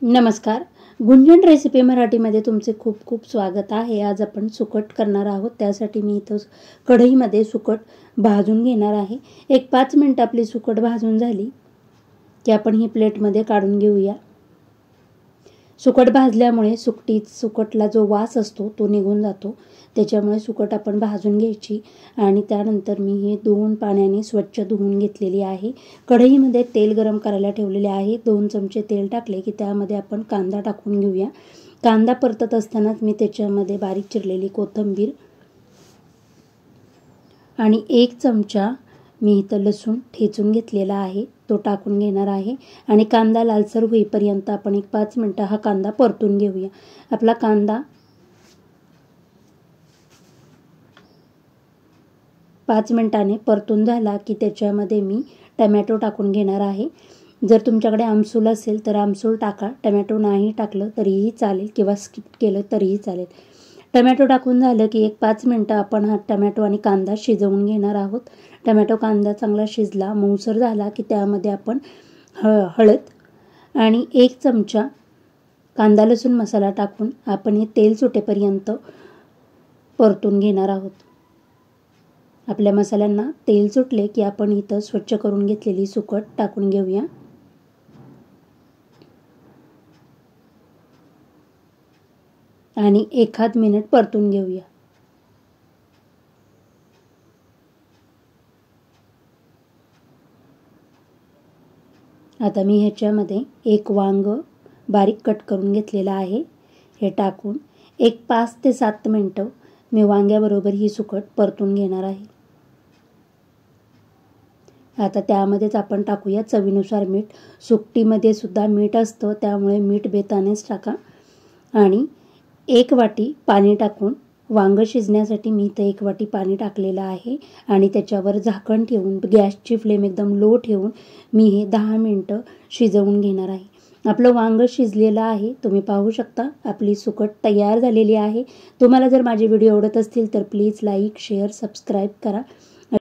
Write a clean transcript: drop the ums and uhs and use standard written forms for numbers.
नमस्कार. गुंजन रेसिपी मराठीमध्ये तुमचे खूप खूप स्वागत आहे. आज आपण सुकट करणार आहोत. त्यासाठी मी इथं कढईमध्ये सुकट भाजून घेणार आहे. 1-5 मिनिट आपली सुकट भाजून झाली की आपण ही प्लेटमध्ये काढून घेऊया. सुकट भाजल्यामुळे सुकटला जो वास असतो तो निघून जातो. त्याच्यामुळे सुकट आपण भाजून घ्यायची आणि त्यानंतर मी हे 2 पाण्याने स्वच्छ धुवून घेतलेली आहे. कढईमध्ये तेल गरम करायला ठेवलेले आहे. 2 चमचे तेल टाकले की त्यामध्ये आपण कांदा टाकून घेऊया. कांदा परतत असतानाच मी त्याच्यामध्ये बारीक चिरलेली कोथिंबीर आणि 1 चमचा मी इथं लसूण ठेचून घेतलेला आहे तो टाकून घेणार आहे आणि कांदा लालसर होईपर्यंत आपण 1-5 मिनिटं हा कांदा परतून घेऊया. आपला कांदा 5 मिनिटांनी परतून झाला की त्याच्यामध्ये मी टोमॅटो टाकून घेणार आहे. जर तुमच्याकडे आमसूल असेल तर आमसूल टाका. टोमॅटो नाही टाकलं तरीही चालेल किंवा स्किप केलं तरीही चालेल. टोमॅटो टाकून झालं की 1-5 मिनिटं आपण हा टोमॅटो आणि कांदा शिजवून घेणार आहोत. टोमॅटो कांदा चांगला शिजला मऊसर झाला की त्यामध्ये आपण हळद आणि 1 चमचा कांदा लसूण मसाला टाकून आपण हे तेल सुटेपर्यंत परतून घेणार आहोत. आपल्या मसाल्यांना तेल सुटले की आपण इथं स्वच्छ करून घेतलेली सुकट टाकून घेऊया. आणि 1 मिनिट परतून घेऊया. आता मी ह्याच्यामध्ये 1 वांग बारीक कट करून घेतलेला आहे. हे टाकून 5 ते 7 मिनिटं मी वांग्याबरोबर ही सुकट परतून घेणार आहे. आता त्यामध्येच आपण टाकूया चवीनुसार मीठ. सुकटीमध्ये सुद्धा मीठ असतं त्यामुळे मीठ बेतानेच टाका. आणि 1 वाटी पाणी टाकून वांग शिजण्यासाठी मी इथं 1 वाटी पाणी टाकलेलं आहे आणि त्याच्यावर झाकण ठेवून गॅसची फ्लेम एकदम लो ठेवून मी हे 10 मिनिटं शिजवून घेणार आहे. आपलं वांग शिजलेलं आहे. तुम्ही पाहू शकता आपली सुकट तयार झालेली आहे. तुम्हाला जर माझे व्हिडिओ आवडत असतील तर प्लीज लाईक शेअर सबस्क्राईब करा